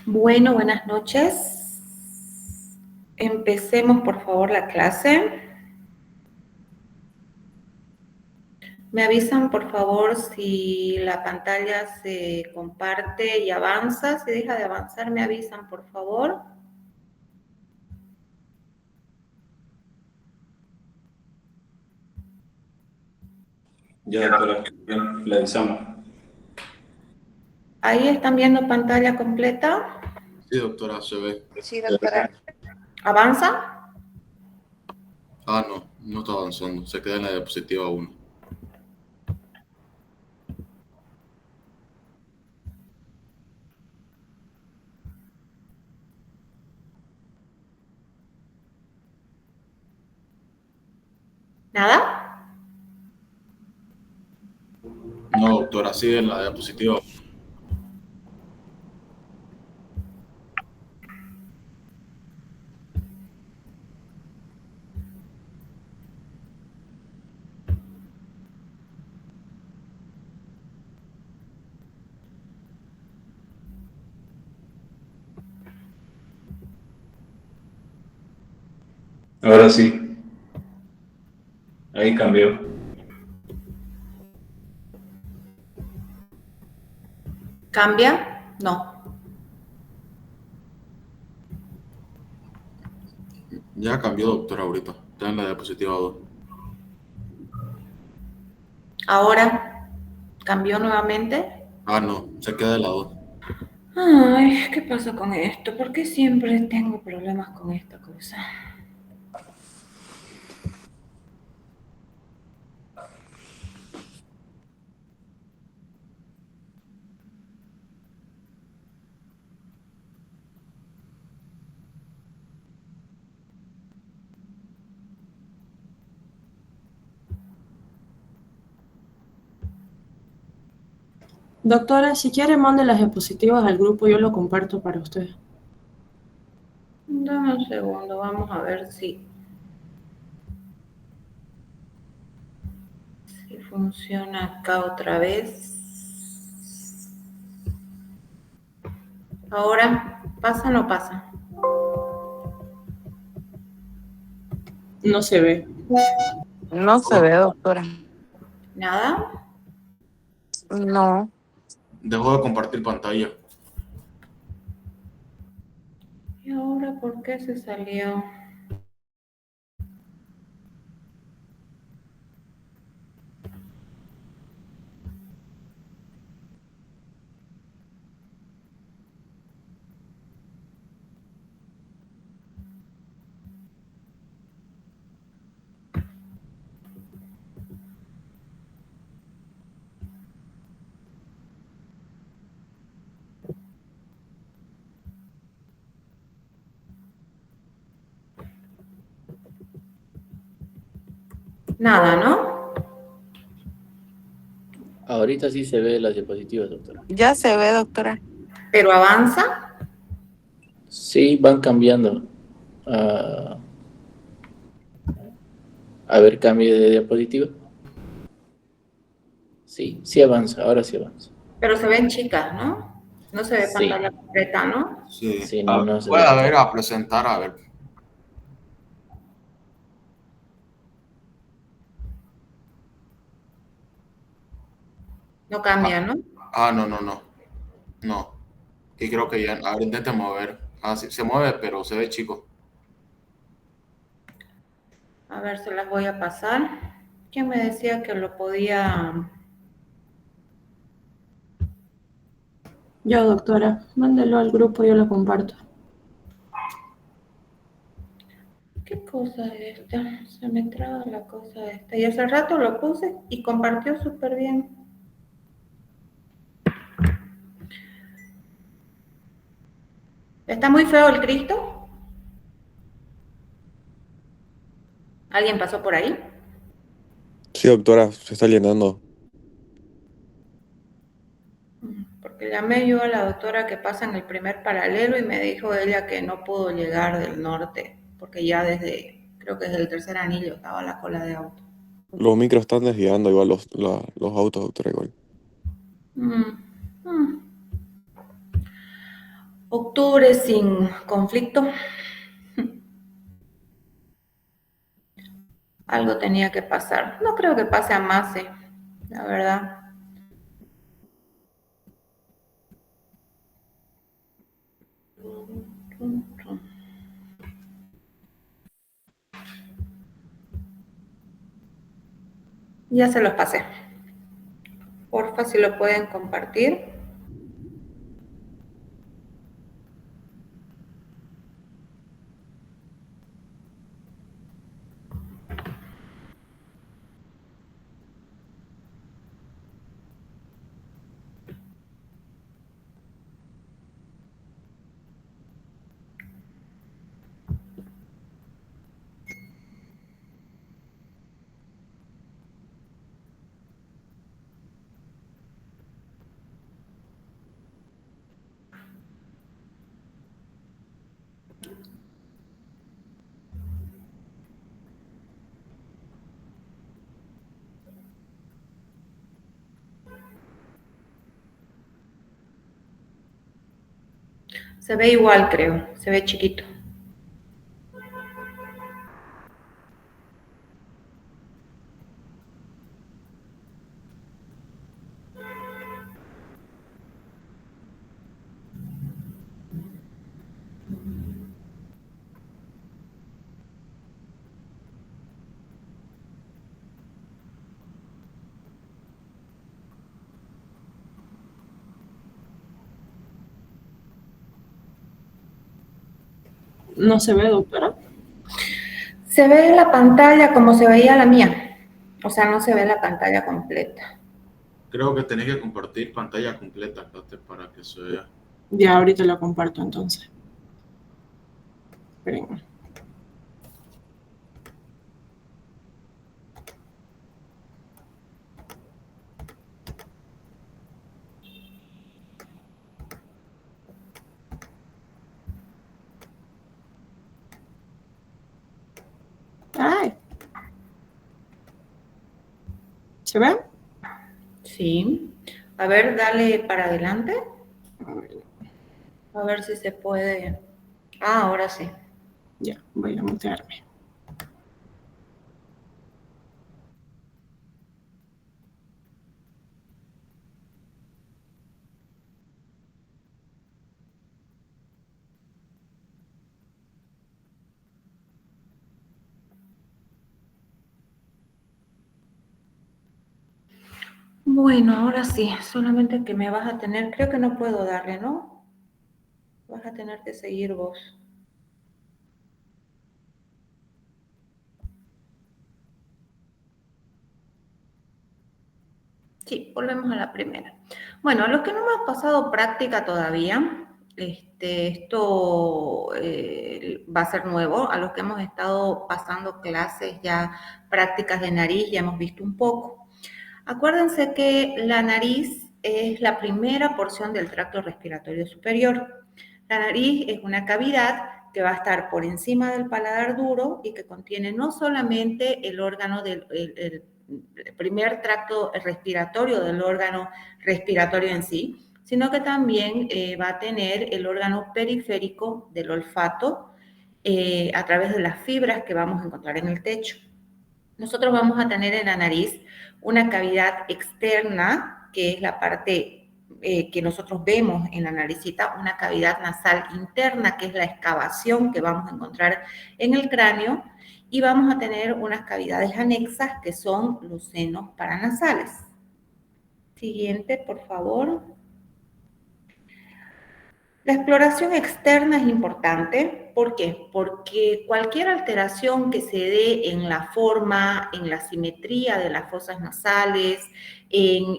Bueno, buenas noches. Empecemos, por favor, la clase. Me avisan, por favor, si la pantalla se comparte y avanza. Si deja de avanzar, me avisan, por favor. Ya, doctora, bien, le avisamos. Ahí están viendo pantalla completa. Sí, doctora, se ve. Sí, doctora. ¿Avanza? Ah, no, no está avanzando. Se queda en la diapositiva 1. ¿Nada? No, doctora, sigue en la diapositiva 1. Ahora sí, ahí cambió. ¿Cambia? No. Ya cambió, doctora, ahorita. Está en la diapositiva 2. ¿Ahora cambió nuevamente? Ah, no, se queda en la 2. Ay, ¿qué pasa con esto? ¿Por qué siempre tengo problemas con esta cosa? Doctora, si quiere, mande las diapositivas al grupo, yo lo comparto para usted. Dame un segundo, vamos a ver si funciona acá otra vez. Ahora, ¿pasa o no pasa? No se ve. No se ve, doctora. ¿Nada? No. Dejó de compartir pantalla. ¿Y ahora por qué se salió? Nada, ¿no? Ahorita sí se ve las diapositivas, doctora. Ya se ve, doctora. ¿Pero avanza? Sí, van cambiando. Ah, a ver, cambio de diapositiva. Sí, sí avanza, ahora sí avanza. Pero se ven chicas, ¿no? No se ve Sí, pantalla completa, ¿no? Sí. sí, no, no se Voy ve a ver, pantalla. a presentar, a ver. No cambia, ¿no? Ah, no, no, no. No. Y creo que ya. A ver, intente mover. Ah, sí, se mueve, pero se ve chico. A ver, se las voy a pasar. ¿Quién me decía que lo podía? Yo, doctora, mándelo al grupo, yo lo comparto. ¿Qué cosa es esta? Se me traba la cosa esta. Y hace rato lo puse y compartió súper bien. ¿Está muy feo el Cristo? ¿Alguien pasó por ahí? Sí, doctora, se está llenando. Porque llamé yo a la doctora que pasa en el primer paralelo y me dijo ella que no pudo llegar del norte, porque ya creo que desde el tercer anillo estaba la cola de auto. Los micros están desviando igual los autos, doctora, igual. Mm, mm. Octubre sin conflicto. Algo tenía que pasar. No creo que pase a más, la verdad. Ya se los pasé. Porfa, si lo pueden compartir. Se ve igual, creo. Se ve chiquito. No se ve, doctora. Se ve la pantalla como se veía la mía. O sea, no se ve la pantalla completa. Creo que tenés que compartir pantalla completa, Kate, para que se vea. Ya ahorita la comparto entonces. Esperen. Ay. ¿Se ve? Sí. A ver, dale para adelante. A ver, A ver si se puede. Ah, ahora sí. ya, voy a mutearme. Bueno, ahora sí. Solamente que me vas a tener, creo que no puedo darle, ¿no? Vas a tener que seguir vos. Sí, volvemos a la primera. Bueno, a los que no hemos pasado práctica todavía, esto va a ser nuevo. A los que hemos estado pasando clases ya, prácticas de nariz, ya hemos visto un poco. Acuérdense que la nariz es la primera porción del tracto respiratorio superior. La nariz es una cavidad que va a estar por encima del paladar duro y que contiene no solamente el órgano del el primer tracto respiratorio del órgano respiratorio en sí, sino que también va a tener el órgano periférico del olfato a través de las fibras que vamos a encontrar en el techo. Nosotros vamos a tener en la nariz una cavidad externa, que es la parte que nosotros vemos en la naricita, una cavidad nasal interna, que es la excavación que vamos a encontrar en el cráneo, y vamos a tener unas cavidades anexas, que son los senos paranasales. Siguiente, por favor. La exploración externa es importante. ¿Por qué? Porque cualquier alteración que se dé en la forma, en la simetría de las fosas nasales, en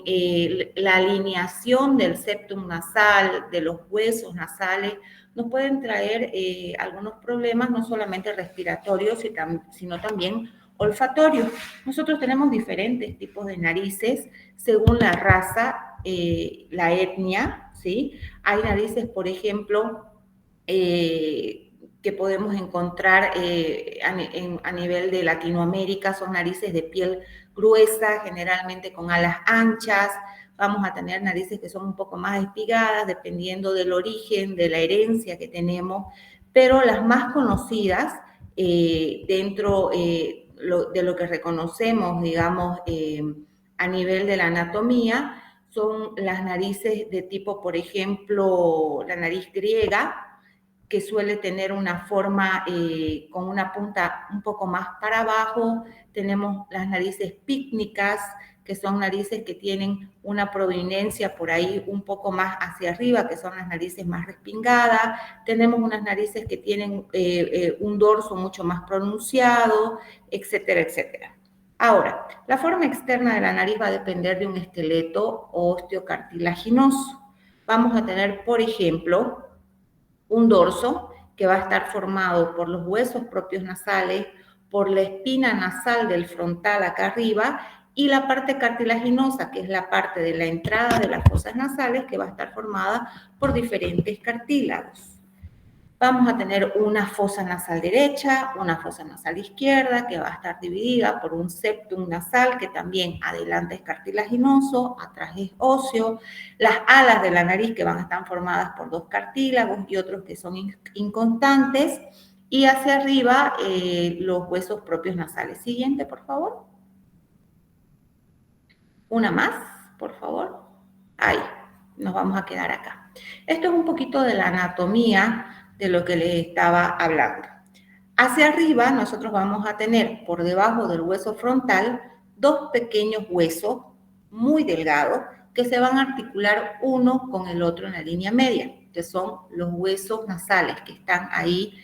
la alineación del septum nasal, de los huesos nasales, nos pueden traer algunos problemas, no solamente respiratorios, sino también olfatorios. Nosotros tenemos diferentes tipos de narices según la raza, la etnia, ¿sí? Hay narices, por ejemplo, que podemos encontrar a nivel de Latinoamérica, son narices de piel gruesa, generalmente con alas anchas. vamos a tener narices que son un poco más espigadas, dependiendo del origen, de la herencia que tenemos, pero las más conocidas dentro de lo que reconocemos, digamos, a nivel de la anatomía, son las narices de tipo, por ejemplo, la nariz griega, que suele tener una forma con una punta un poco más para abajo. Tenemos las narices pícnicas, que son narices que tienen una prominencia por ahí un poco más hacia arriba, que son las narices más respingadas. Tenemos unas narices que tienen un dorso mucho más pronunciado, etcétera, etcétera. Ahora, la forma externa de la nariz va a depender de un esqueleto osteocartilaginoso. Vamos a tener, por ejemplo, un dorso que va a estar formado por los huesos propios nasales, por la espina nasal del frontal acá arriba y la parte cartilaginosa, que es la parte de la entrada de las fosas nasales, que va a estar formada por diferentes cartílagos. Vamos a tener una fosa nasal derecha, una fosa nasal izquierda, que va a estar dividida por un septum nasal, que también adelante es cartilaginoso, atrás es óseo, las alas de la nariz, que van a estar formadas por dos cartílagos y otros que son inconstantes, y hacia arriba los huesos propios nasales. Siguiente, por favor. Una más, por favor. Ahí, nos vamos a quedar acá. Esto es un poquito de la anatomía de lo que les estaba hablando. Hacia arriba nosotros vamos a tener por debajo del hueso frontal dos pequeños huesos muy delgados que se van a articular uno con el otro en la línea media, que son los huesos nasales que están ahí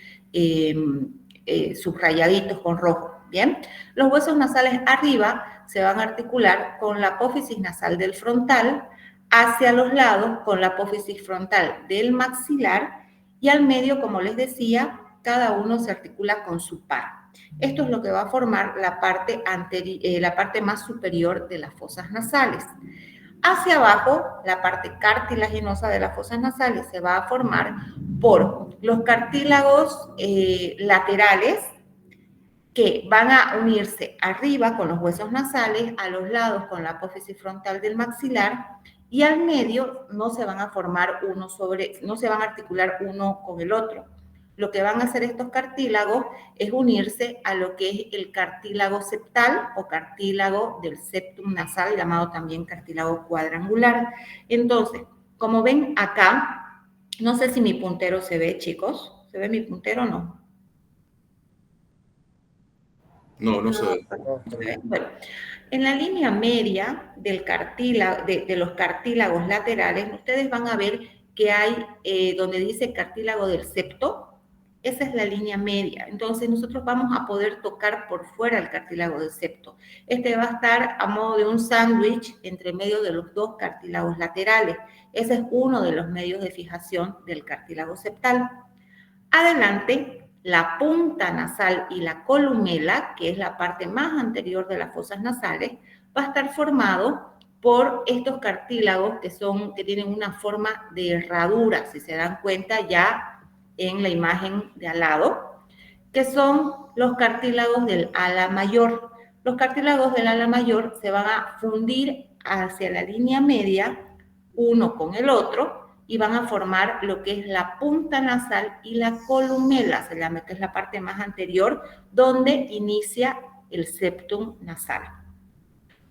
subrayaditos con rojo. Bien, los huesos nasales arriba se van a articular con la apófisis nasal del frontal, hacia los lados con la apófisis frontal del maxilar, y al medio, como les decía, cada uno se articula con su par. Esto es lo que va a formar la parte más superior de las fosas nasales. Hacia abajo, la parte cartilaginosa de las fosas nasales se va a formar por los cartílagos laterales, que van a unirse arriba con los huesos nasales, a los lados con la apófisis frontal del maxilar, y al medio no se van a formar no se van a articular uno con el otro. Lo que van a hacer estos cartílagos es unirse a lo que es el cartílago septal o cartílago del septum nasal, llamado también cartílago cuadrangular. Entonces, como ven acá, no sé si mi puntero se ve, chicos. ¿Se ve mi puntero o no? No, no se ve. Bueno, en la línea media del cartílago, de los cartílagos laterales, ustedes van a ver que hay donde dice cartílago del septo. Esa es la línea media. Entonces nosotros vamos a poder tocar por fuera el cartílago del septo. Este va a estar a modo de un sándwich entre medio de los dos cartílagos laterales. Ese es uno de los medios de fijación del cartílago septal. Adelante, la punta nasal y la columela, que es la parte más anterior de las fosas nasales, va a estar formado por estos cartílagos que tienen una forma de herradura, si se dan cuenta ya en la imagen de al lado, que son los cartílagos del ala mayor. Los cartílagos del ala mayor se van a fundir hacia la línea media, uno con el otro, y van a formar lo que es la punta nasal y la columela, se llama, que es la parte más anterior, donde inicia el septum nasal.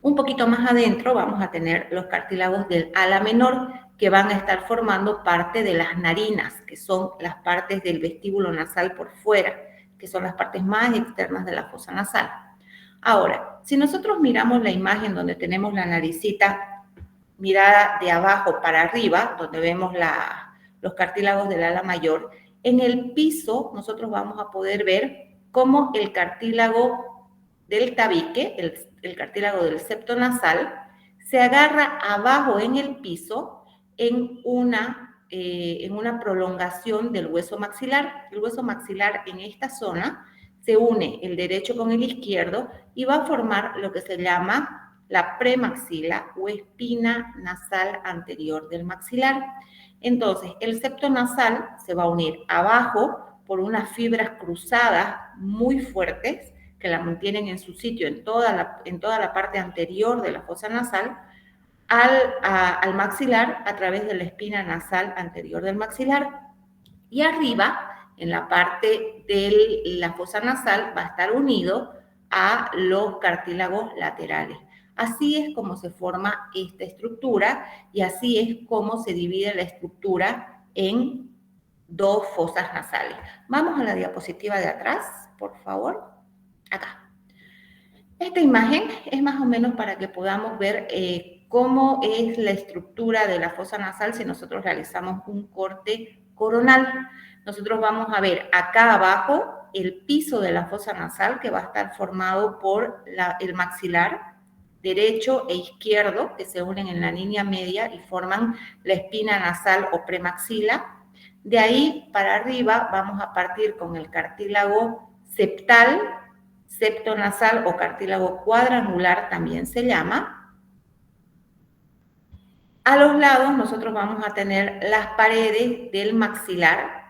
Un poquito más adentro vamos a tener los cartílagos del ala menor, que van a estar formando parte de las narinas, que son las partes del vestíbulo nasal por fuera, que son las partes más externas de la fosa nasal. Ahora, si nosotros miramos la imagen donde tenemos la naricita mirada de abajo para arriba, donde vemos los cartílagos del ala mayor, en el piso nosotros vamos a poder ver cómo el cartílago del tabique, el cartílago del septo nasal, se agarra abajo en el piso en una prolongación del hueso maxilar. El hueso maxilar en esta zona se une el derecho con el izquierdo y va a formar lo que se llama la premaxila o espina nasal anterior del maxilar. Entonces, el septo nasal se va a unir abajo por unas fibras cruzadas muy fuertes que la mantienen en su sitio en toda la parte anterior de la fosa nasal, al maxilar a través de la espina nasal anterior del maxilar. Y arriba, en la parte de la fosa nasal, va a estar unido a los cartílagos laterales. Así es como se forma esta estructura y así es como se divide la estructura en dos fosas nasales. Vamos a la diapositiva de atrás, por favor. Acá. Esta imagen es más o menos para que podamos ver cómo es la estructura de la fosa nasal si nosotros realizamos un corte coronal. Nosotros vamos a ver acá abajo el piso de la fosa nasal que va a estar formado por el maxilar derecho e izquierdo que se unen en la línea media y forman la espina nasal o premaxila. De ahí para arriba vamos a partir con el cartílago septal, septo nasal o cartílago cuadrangular también se llama. A los lados nosotros vamos a tener las paredes del maxilar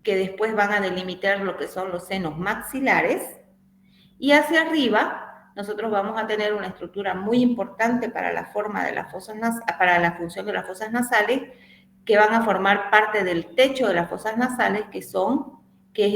que después van a delimitar lo que son los senos maxilares. Y hacia arriba nosotros vamos a tener una estructura muy importante para la forma de las fosas para la función de las fosas nasales que van a formar parte del techo de las fosas nasales que es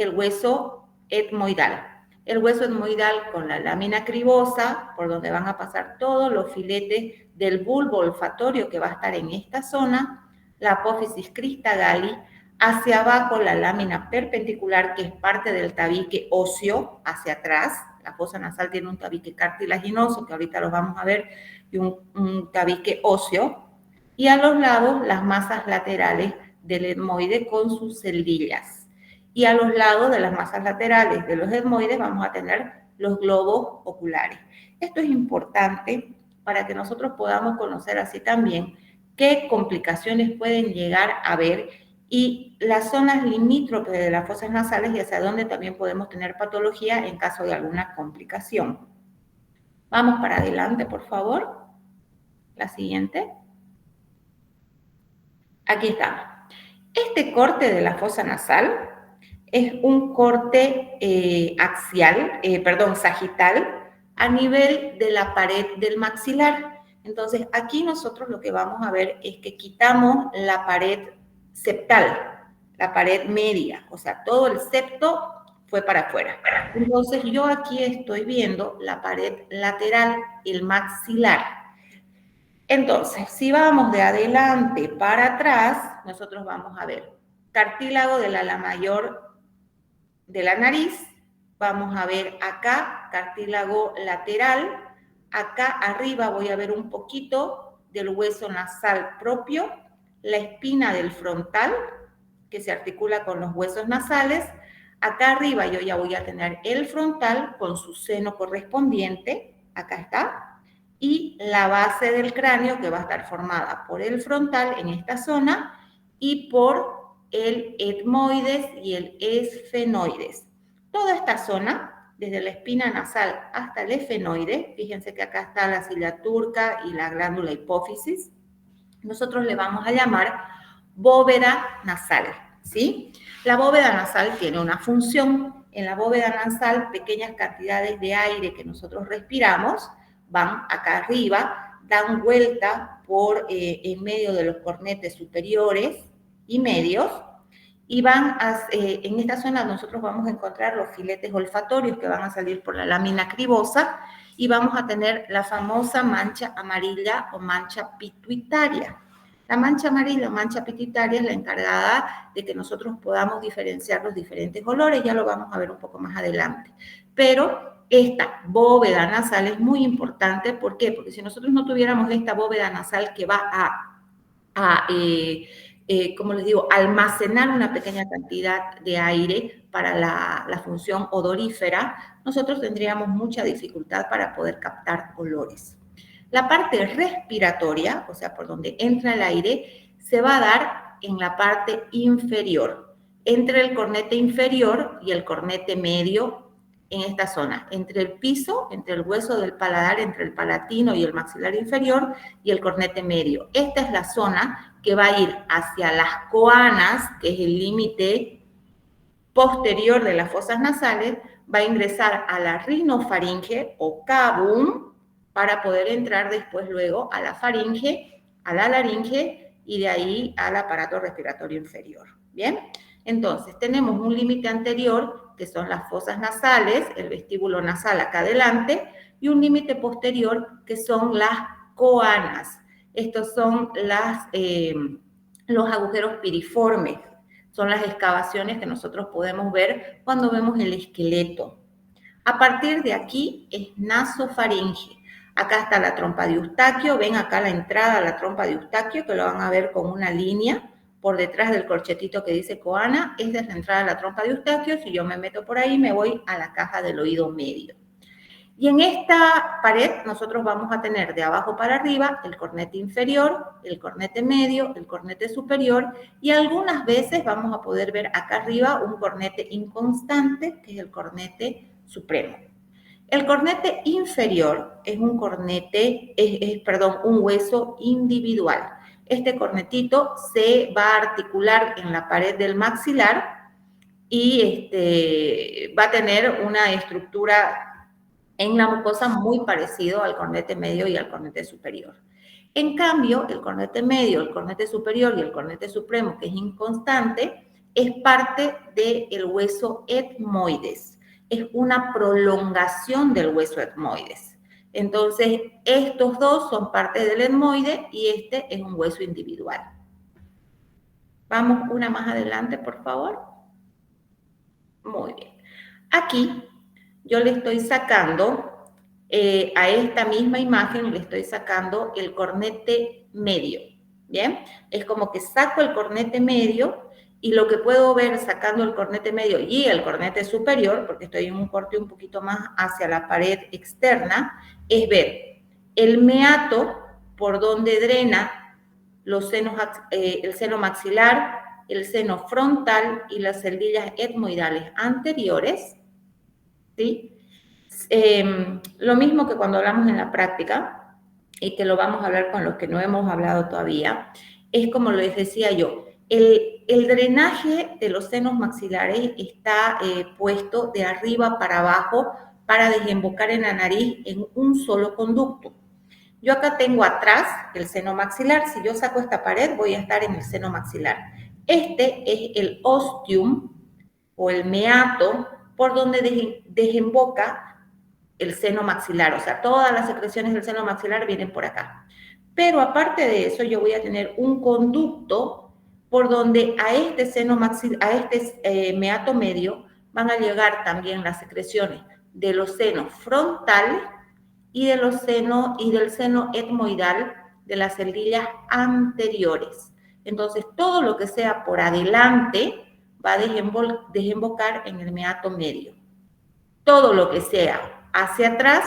el hueso etmoidal. El hueso etmoidal con la lámina cribosa, por donde van a pasar todos los filetes del bulbo olfatorio que va a estar en esta zona, la apófisis crista galli, hacia abajo la lámina perpendicular que es parte del tabique óseo hacia atrás. La fosa nasal tiene un tabique cartilaginoso que ahorita lo vamos a ver y un tabique óseo. Y a los lados las masas laterales del etmoide con sus celdillas. Y a los lados de las masas laterales de los etmoides vamos a tener los globos oculares. Esto es importante para que nosotros podamos conocer así también qué complicaciones pueden llegar a haber y las zonas limítrofes de las fosas nasales y hacia dónde también podemos tener patología en caso de alguna complicación. Vamos para adelante, por favor. La siguiente. Aquí está. Este corte de la fosa nasal es un corte sagital a nivel de la pared del maxilar. Entonces, aquí nosotros lo que vamos a ver es que quitamos la pared septal, la pared media, o sea, todo el septo fue para afuera. Entonces, yo aquí estoy viendo la pared lateral, el maxilar. Entonces, si vamos de adelante para atrás, nosotros vamos a ver cartílago del ala mayor de la nariz, vamos a ver acá cartílago lateral, acá arriba voy a ver un poquito del hueso nasal propio, la espina del frontal, que se articula con los huesos nasales, acá arriba yo ya voy a tener el frontal con su seno correspondiente, acá está, y la base del cráneo que va a estar formada por el frontal en esta zona y por el etmoides y el esfenoides. Toda esta zona, desde la espina nasal hasta el esfenoide, fíjense que acá está la cila turca y la glándula hipófisis, nosotros le vamos a llamar bóveda nasal, ¿sí? La bóveda nasal tiene una función. En la bóveda nasal, pequeñas cantidades de aire que nosotros respiramos van acá arriba, dan vuelta por en medio de los cornetes superiores y medios, y van en esta zona nosotros vamos a encontrar los filetes olfatorios que van a salir por la lámina cribosa, y vamos a tener la famosa mancha amarilla o mancha pituitaria. La mancha amarilla o mancha pituitaria es la encargada de que nosotros podamos diferenciar los diferentes olores, ya lo vamos a ver un poco más adelante. Pero esta bóveda nasal es muy importante, ¿por qué? Porque si nosotros no tuviéramos esta bóveda nasal que va como les digo, almacenar una pequeña cantidad de aire para la función odorífera, nosotros tendríamos mucha dificultad para poder captar olores. La parte respiratoria, o sea, por donde entra el aire, se va a dar en la parte inferior, entre el cornete inferior y el cornete medio en esta zona, entre el piso, entre el hueso del paladar, entre el palatino y el maxilar inferior y el cornete medio. Esta es la zona que va a ir hacia las coanas, que es el límite posterior de las fosas nasales, va a ingresar a la rinofaringe o cabum, para poder entrar después luego a la faringe, a la laringe y de ahí al aparato respiratorio inferior. ¿Bien? Entonces, tenemos un límite anterior, que son las fosas nasales, el vestíbulo nasal acá adelante, y un límite posterior, que son las coanas. Estos son los agujeros piriformes, son las excavaciones que nosotros podemos ver cuando vemos el esqueleto. A partir de aquí es nasofaringe. Acá está la trompa de Eustaquio, ven acá la entrada a la trompa de Eustaquio, que lo van a ver con una línea por detrás del corchetito que dice coana. Esta es la entrada a la trompa de Eustaquio. Si yo me meto por ahí, me voy a la caja del oído medio. Y en esta pared nosotros vamos a tener de abajo para arriba el cornete inferior, el cornete medio, el cornete superior, y algunas veces vamos a poder ver acá arriba un cornete inconstante, que es el cornete supremo. El cornete inferior es un cornete, un hueso individual. Este cornetito se va a articular en la pared del maxilar y va a tener una estructura en la mucosa muy parecido al cornete medio y al cornete superior. En cambio, el cornete medio, el cornete superior y el cornete supremo, que es inconstante, es parte del hueso etmoides. Es una prolongación del hueso etmoides. Entonces, estos dos son parte del etmoide y este es un hueso individual. Vamos una más adelante, por favor. Muy bien. Aquí yo le estoy sacando, a esta misma imagen le estoy sacando el cornete medio, ¿bien? Es como que saco el cornete medio y lo que puedo ver sacando el cornete medio y el cornete superior, porque estoy en un corte un poquito más hacia la pared externa, es ver el meato por donde drena los senos, el seno maxilar, el seno frontal y las celdillas etmoidales anteriores, ¿sí? Lo mismo que cuando hablamos en la práctica, y que lo vamos a hablar con los que no hemos hablado todavía, es como les decía yo, el drenaje de los senos maxilares está puesto de arriba para abajo para desembocar en la nariz en un solo conducto. Yo acá tengo atrás el seno maxilar. Si yo saco esta pared, voy a estar en el seno maxilar. Este es el ostium o el meato por donde desemboca el seno maxilar. O sea, todas las secreciones del seno maxilar vienen por acá. Pero aparte de eso, yo voy a tener un conducto por donde a este seno maxilar, a este meato medio, van a llegar también las secreciones de los senos frontales y del seno etmoidal de las celdillas anteriores. Entonces, todo lo que sea por adelante va a desembocar en el meato medio. Todo lo que sea hacia atrás,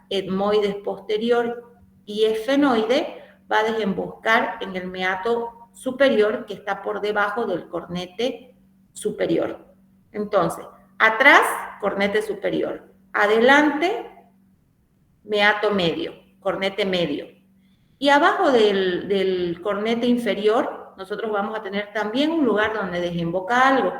etmoides posterior y esfenoide, va a desembocar en el meato superior que está por debajo del cornete superior. Entonces, atrás, cornete superior. Adelante, meato medio, cornete medio. Y abajo del cornete inferior, nosotros vamos a tener también un lugar donde desemboca algo.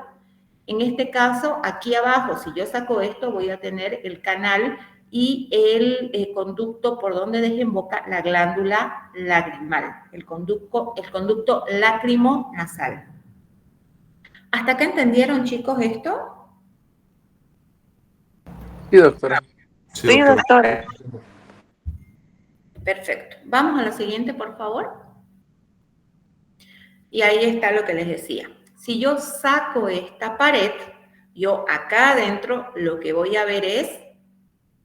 En este caso, aquí abajo, si yo saco esto, voy a tener el canal y el conducto por donde desemboca la glándula lagrimal, el conducto lacrimonasal. ¿Hasta acá entendieron, chicos, esto? Sí, doctora. Sí, doctora. Perfecto. Vamos a la siguiente, por favor. Y ahí está lo que les decía. Si yo saco esta pared, yo acá adentro lo que voy a ver es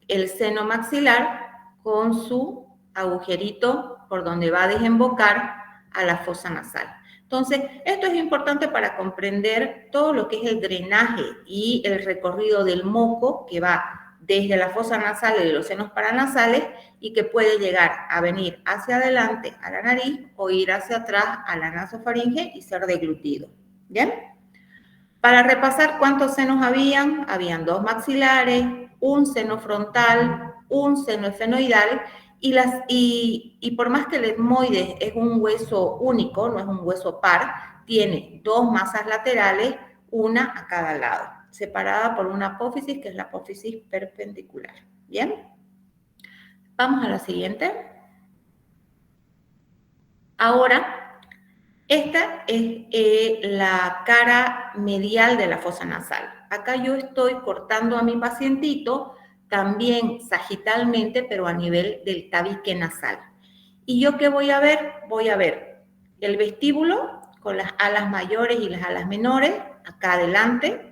el seno maxilar con su agujerito por donde va a desembocar a la fosa nasal. Entonces, esto es importante para comprender todo lo que es el drenaje y el recorrido del moco que va desde la fosa nasal y de los senos paranasales y que puede llegar a venir hacia adelante a la nariz o ir hacia atrás a la nasofaringe y ser deglutido. ¿Bien? Para repasar cuántos senos habían 2 maxilares, un seno frontal, un seno esfenoidal y por más que el etmoides es un hueso único, no es un hueso par, tiene 2 masas laterales, una a cada lado, separada por una apófisis que es la apófisis perpendicular. ¿Bien? Vamos a la siguiente. Ahora, esta es la cara medial de la fosa nasal. Acá yo estoy cortando a mi pacientito también sagitalmente, pero a nivel del tabique nasal. ¿Y yo qué voy a ver? Voy a ver el vestíbulo con las alas mayores y las alas menores, acá adelante.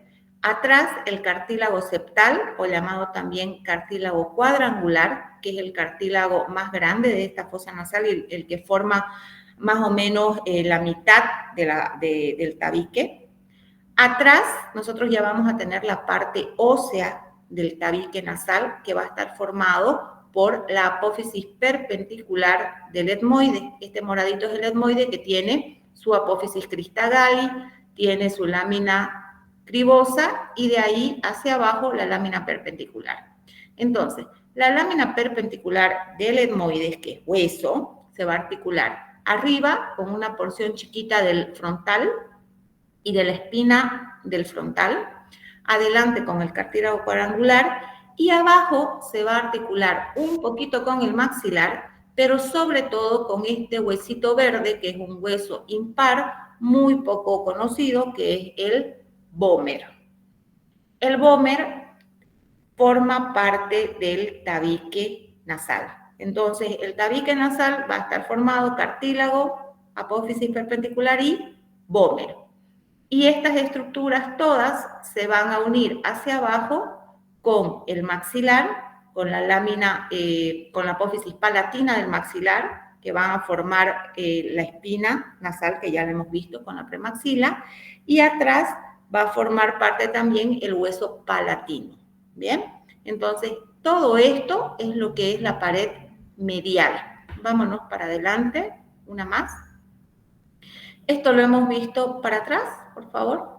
Atrás el cartílago septal, o llamado también cartílago cuadrangular, que es el cartílago más grande de esta fosa nasal y el que forma más o menos la mitad del tabique. Atrás nosotros ya vamos a tener la parte ósea del tabique nasal, que va a estar formado por la apófisis perpendicular del etmoide. Este moradito es el etmoide, que tiene su apófisis crista galli, tiene su lámina cribosa y de ahí hacia abajo la lámina perpendicular. Entonces, la lámina perpendicular del etmoides, que es hueso, se va a articular arriba con una porción chiquita del frontal y de la espina del frontal, adelante con el cartílago cuadrangular y abajo se va a articular un poquito con el maxilar, pero sobre todo con este huesito verde, que es un hueso impar muy poco conocido, que es el vómer. El vómer forma parte del tabique nasal. Entonces, el tabique nasal va a estar formado cartílago, apófisis perpendicular y vómer. Y estas estructuras todas se van a unir hacia abajo con el maxilar, con la lámina, con la apófisis palatina del maxilar, que van a formar la espina nasal, que ya la hemos visto con la premaxila, y atrás va a formar parte también el hueso palatino. ¿Bien? Entonces, todo esto es lo que es la pared medial. Vámonos para adelante, una más. Esto lo hemos visto para atrás, por favor.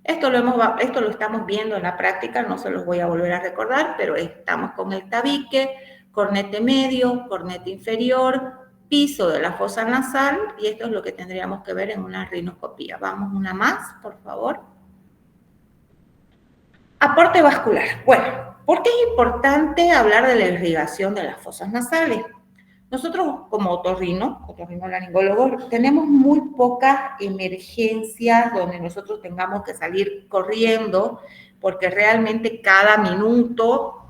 Esto lo estamos viendo en la práctica, no se los voy a volver a recordar, pero estamos con el tabique, cornete medio, cornete inferior, piso de la fosa nasal, y esto es lo que tendríamos que ver en una rinoscopía. Vamos una más, por favor. Aporte vascular. Bueno, ¿por qué es importante hablar de la irrigación de las fosas nasales? Nosotros como otorrinolaringólogos, tenemos muy pocas emergencias donde nosotros tengamos que salir corriendo, porque realmente cada minuto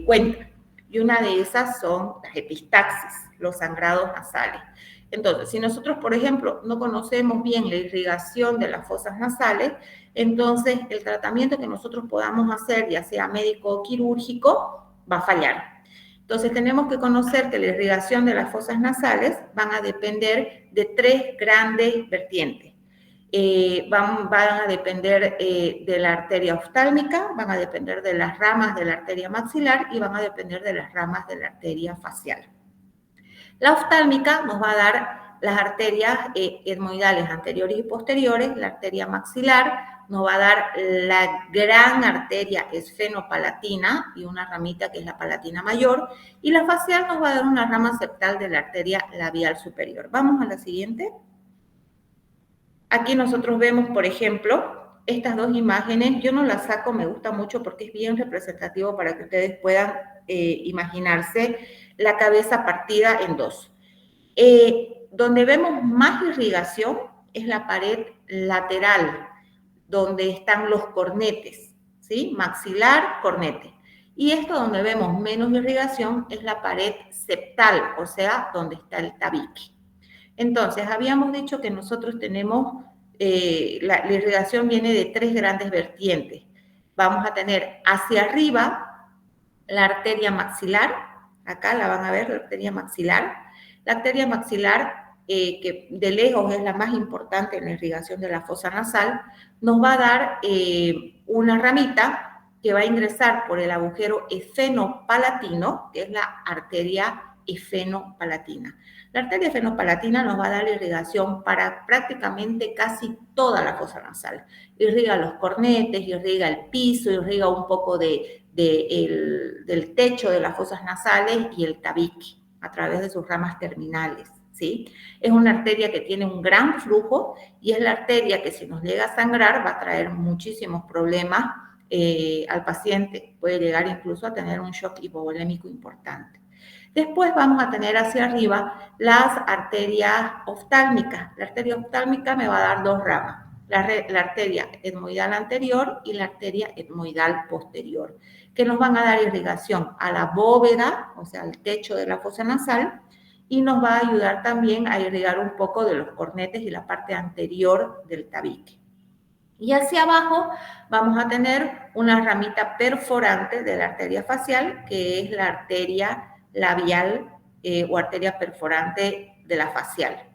cuenta. Y una de esas son las epistaxis, los sangrados nasales. Entonces, si nosotros, por ejemplo, no conocemos bien la irrigación de las fosas nasales, entonces el tratamiento que nosotros podamos hacer, ya sea médico o quirúrgico, va a fallar. Entonces, tenemos que conocer que la irrigación de las fosas nasales van a depender de tres grandes vertientes. Van a depender de la arteria oftálmica, van a depender de las ramas de la arteria maxilar y van a depender de las ramas de la arteria facial. La oftálmica nos va a dar las arterias etmoidales anteriores y posteriores, la arteria maxilar nos va a dar la gran arteria esfenopalatina y una ramita que es la palatina mayor, y la facial nos va a dar una rama septal de la arteria labial superior. Vamos a la siguiente. Aquí nosotros vemos, por ejemplo, estas dos imágenes. Yo no las saco, me gusta mucho porque es bien representativo para que ustedes puedan imaginarse la cabeza partida en dos. Donde vemos más irrigación es la pared lateral, donde están los cornetes, ¿sí? Maxilar, cornete. Y esto donde vemos menos irrigación es la pared septal, o sea, donde está el tabique. Entonces, habíamos dicho que nosotros tenemos, la irrigación viene de tres grandes vertientes. Vamos a tener hacia arriba la arteria maxilar, acá la van a ver, la arteria maxilar. La arteria maxilar, que de lejos es la más importante en la irrigación de la fosa nasal, nos va a dar una ramita que va a ingresar por el agujero esfenopalatino, que es la arteria esfenopalatina. La arteria esfenopalatina nos va a dar la irrigación para prácticamente casi toda la fosa nasal. Irriga los cornetes, irriga el piso, irriga un poco del techo de las fosas nasales y el tabique a través de sus ramas terminales, ¿sí? Es una arteria que tiene un gran flujo y es la arteria que si nos llega a sangrar va a traer muchísimos problemas al paciente. Puede llegar incluso a tener un shock hipovolémico importante. Después vamos a tener hacia arriba las arterias oftálmicas. La arteria oftálmica me va a dar dos ramas, la arteria etmoidal anterior y la arteria etmoidal posterior, que nos van a dar irrigación a la bóveda, o sea, al techo de la fosa nasal, y nos va a ayudar también a irrigar un poco de los cornetes y la parte anterior del tabique. Y hacia abajo vamos a tener una ramita perforante de la arteria facial, que es la arteria labial o arteria perforante de la facial.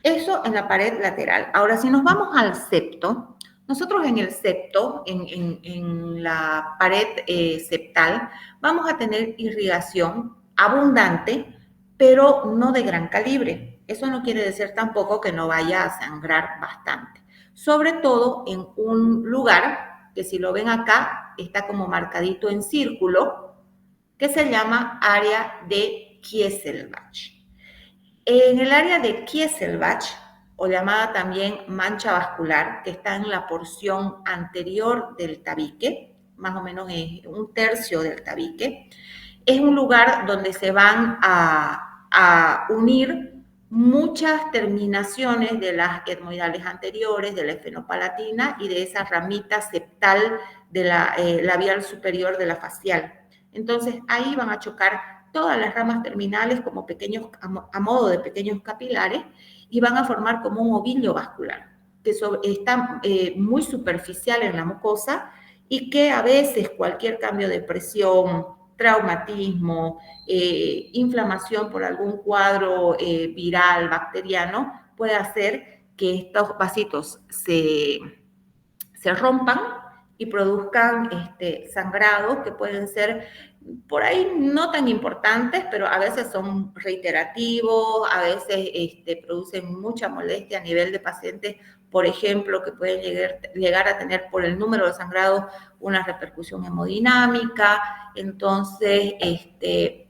Eso en la pared lateral. Ahora, si nos vamos al septo, nosotros en el septo, en la pared septal, vamos a tener irrigación abundante, pero no de gran calibre. Eso no quiere decir tampoco que no vaya a sangrar bastante. Sobre todo en un lugar que, si lo ven acá, está como marcadito en círculo, que se llama área de Kieselbach. En el área de Kieselbach, o llamada también mancha vascular, que está en la porción anterior del tabique, más o menos en un tercio del tabique, es un lugar donde se van a unir muchas terminaciones de las etmoidales anteriores, de la esfenopalatina y de esa ramita septal de la labial superior de la facial. Entonces, ahí van a chocar todas las ramas terminales como pequeños, a modo de pequeños capilares, y van a formar como un ovillo vascular, que está muy superficial en la mucosa y que a veces cualquier cambio de presión, traumatismo, inflamación por algún cuadro viral, bacteriano, puede hacer que estos vasitos se rompan y produzcan sangrados que pueden ser por ahí no tan importantes, pero a veces son reiterativos, a veces producen mucha molestia a nivel de pacientes, por ejemplo, que pueden llegar a tener por el número de sangrados una repercusión hemodinámica. Entonces,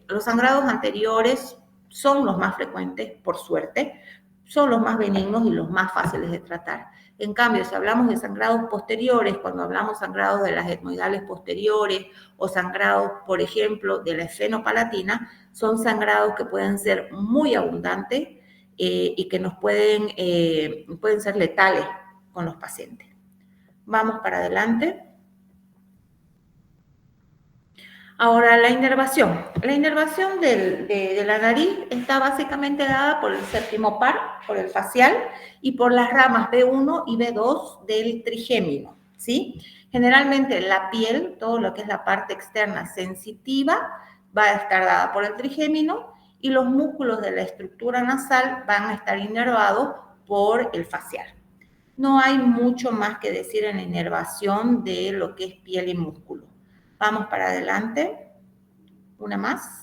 los sangrados anteriores son los más frecuentes, por suerte, son los más benignos y los más fáciles de tratar. En cambio, si hablamos de sangrados posteriores, cuando hablamos sangrados de las etmoidales posteriores o sangrados, por ejemplo, de la esfenopalatina, son sangrados que pueden ser muy abundantes y que nos pueden ser letales con los pacientes. Vamos para adelante. Ahora, la inervación. La inervación de la nariz está básicamente dada por el séptimo par, por el facial, y por las ramas B1 y B2 del trigémino, ¿sí? Generalmente la piel, todo lo que es la parte externa sensitiva, va a estar dada por el trigémino, y los músculos de la estructura nasal van a estar inervados por el facial. No hay mucho más que decir en la inervación de lo que es piel y músculo. Vamos para adelante. Una más.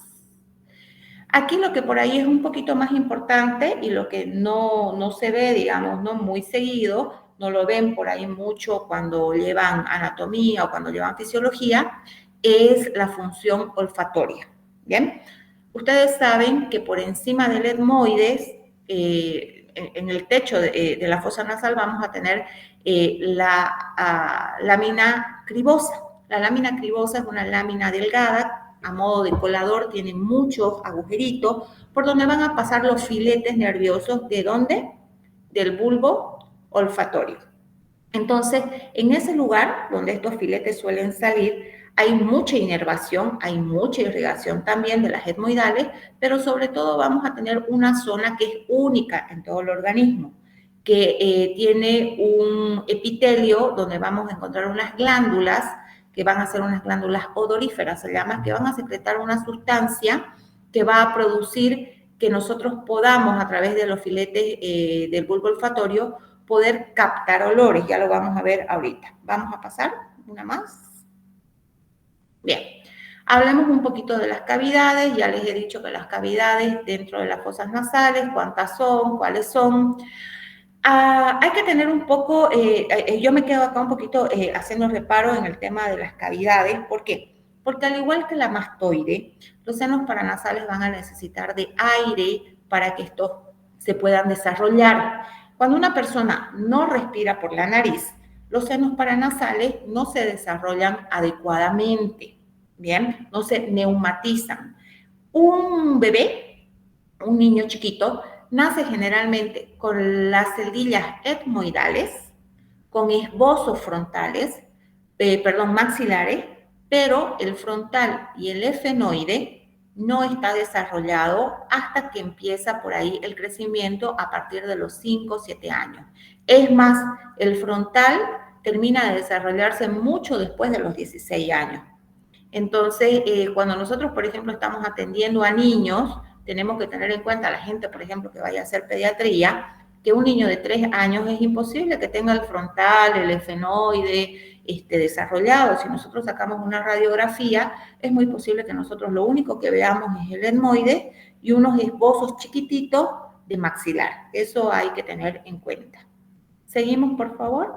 Aquí lo que por ahí es un poquito más importante y lo que no se ve, digamos, no muy seguido, no lo ven por ahí mucho cuando llevan anatomía o cuando llevan fisiología, es la función olfatoria. ¿Bien? Ustedes saben que por encima del etmoides, en el techo de la fosa nasal, vamos a tener la lámina cribosa. La lámina cribosa es una lámina delgada, a modo de colador, tiene muchos agujeritos, por donde van a pasar los filetes nerviosos. ¿De dónde? Del bulbo olfatorio. Entonces, en ese lugar donde estos filetes suelen salir, hay mucha inervación, hay mucha irrigación también de las etmoidales, pero sobre todo vamos a tener una zona que es única en todo el organismo, que tiene un epitelio donde vamos a encontrar unas glándulas que van a ser unas glándulas odoríferas, se llama, que van a secretar una sustancia que va a producir que nosotros podamos, a través de los filetes del bulbo olfatorio, poder captar olores. Ya lo vamos a ver ahorita. Vamos a pasar una más. Bien, hablemos un poquito de las cavidades. Ya les he dicho que las cavidades dentro de las fosas nasales, cuántas son, cuáles son. Hay que tener un poco, yo me quedo acá un poquito haciendo reparo en el tema de las cavidades. ¿Por qué? Porque al igual que la mastoide, los senos paranasales van a necesitar de aire para que estos se puedan desarrollar. Cuando una persona no respira por la nariz, los senos paranasales no se desarrollan adecuadamente, ¿bien? No se neumatizan. Un bebé, un niño chiquito, nace generalmente con las celdillas etmoidales, con esbozos frontales, maxilares, pero el frontal y el efenoide no está desarrollado hasta que empieza por ahí el crecimiento a partir de los 5 o 7 años. Es más, el frontal termina de desarrollarse mucho después de los 16 años. Entonces, cuando nosotros, por ejemplo, estamos atendiendo a niños, tenemos que tener en cuenta a la gente, por ejemplo, que vaya a hacer pediatría, que un niño de 3 años es imposible que tenga el frontal, el efenoide desarrollado. Si nosotros sacamos una radiografía, es muy posible que nosotros lo único que veamos es el etmoide y unos esbozos chiquititos de maxilar. Eso hay que tener en cuenta. Seguimos, por favor.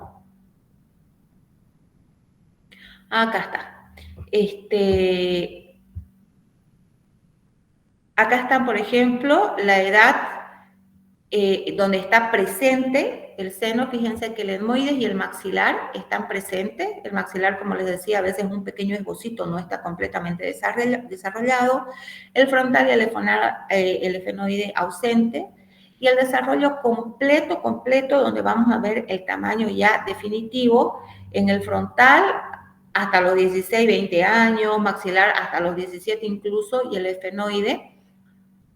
Acá está. Acá está, por ejemplo, la edad donde está presente el seno. Fíjense que el etmoides y el maxilar están presentes. El maxilar, como les decía, a veces un pequeño esbocito, no está completamente desarrollado. El frontal y el efenoide ausente. Y el desarrollo completo, donde vamos a ver el tamaño ya definitivo en el frontal hasta los 16, 20 años, maxilar hasta los 17 incluso, y el efenoide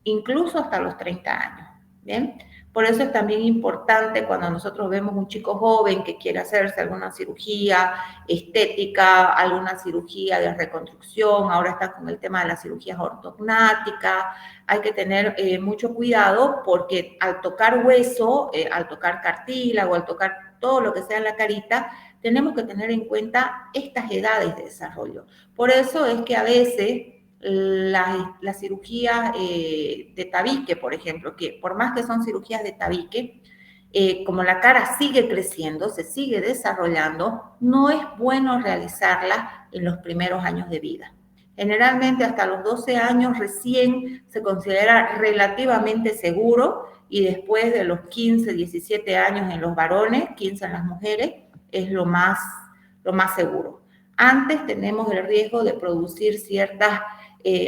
incluso hasta los 30 años, ¿bien? Por eso es también importante cuando nosotros vemos un chico joven que quiere hacerse alguna cirugía estética, alguna cirugía de reconstrucción, ahora está con el tema de las cirugías ortognáticas, hay que tener mucho cuidado porque al tocar hueso, al tocar cartílago, al tocar todo lo que sea en la carita, tenemos que tener en cuenta estas edades de desarrollo. Por eso es que a veces las cirugías de tabique, por ejemplo, que por más que son cirugías de tabique, como la cara sigue creciendo, se sigue desarrollando, no es bueno realizarlas en los primeros años de vida. Generalmente hasta los 12 años recién se considera relativamente seguro y después de los 15, 17 años en los varones, 15 en las mujeres, es lo más seguro. Antes tenemos el riesgo de producir ciertas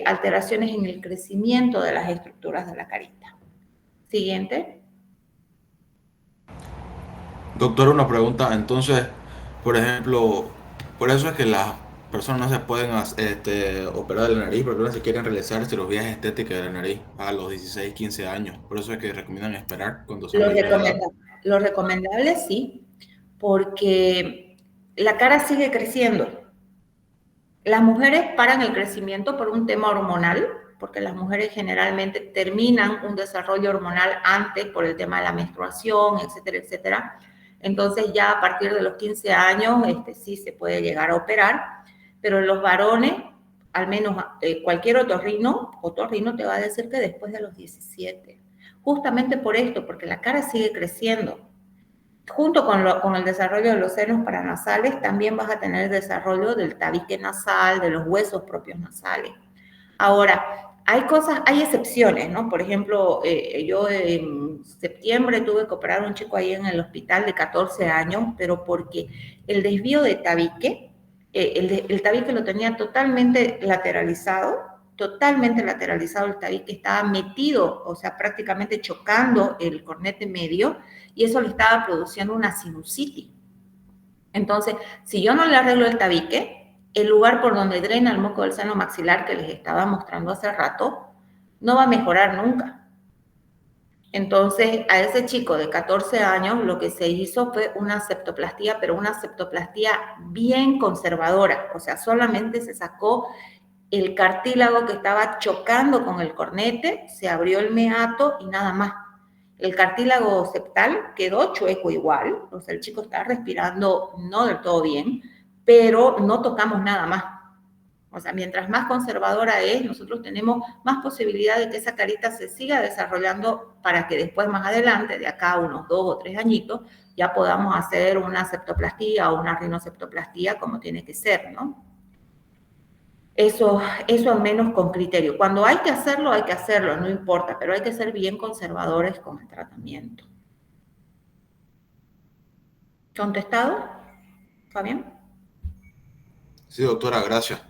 alteraciones en el crecimiento de las estructuras de la carita. Siguiente. Doctor, una pregunta. Entonces, por ejemplo, por eso es que las personas no se pueden operar de la nariz, porque no se quieren realizar cirugías estéticas de la nariz a los 16, 15 años. Por eso es que recomiendan esperar cuando se Lo recomendable sí, porque la cara sigue creciendo. Las mujeres paran el crecimiento por un tema hormonal, porque las mujeres generalmente terminan un desarrollo hormonal antes por el tema de la menstruación, etcétera, etcétera. Entonces ya a partir de los 15 años sí se puede llegar a operar, pero en los varones, al menos cualquier otorrino te va a decir que después de los 17. Justamente por esto, porque la cara sigue creciendo. Junto con el desarrollo de los senos paranasales, también vas a tener desarrollo del tabique nasal, de los huesos propios nasales. Ahora, hay excepciones, ¿no? Por ejemplo, yo en septiembre tuve que operar a un chico ahí en el hospital de 14 años, pero porque el desvío de tabique, el tabique lo tenía totalmente lateralizado el tabique, estaba metido, o sea, prácticamente chocando el cornete medio, y eso le estaba produciendo una sinusitis. Entonces, si yo no le arreglo el tabique, el lugar por donde drena el moco del seno maxilar que les estaba mostrando hace rato, no va a mejorar nunca. Entonces, a ese chico de 14 años lo que se hizo fue una septoplastía, pero una septoplastía bien conservadora, o sea, solamente se sacó el cartílago que estaba chocando con el cornete, se abrió el meato y nada más. El cartílago septal quedó chueco igual, o sea, el chico está respirando no del todo bien, pero no tocamos nada más. O sea, mientras más conservadora es, nosotros tenemos más posibilidad de que esa carita se siga desarrollando para que después, más adelante, de acá a unos 2 o 3 añitos, ya podamos hacer una septoplastía o una rinoseptoplastía como tiene que ser, ¿no? Eso al menos con criterio. Cuando hay que hacerlo, no importa, pero hay que ser bien conservadores con el tratamiento. ¿Contestado? ¿Fabián? Sí, doctora, gracias.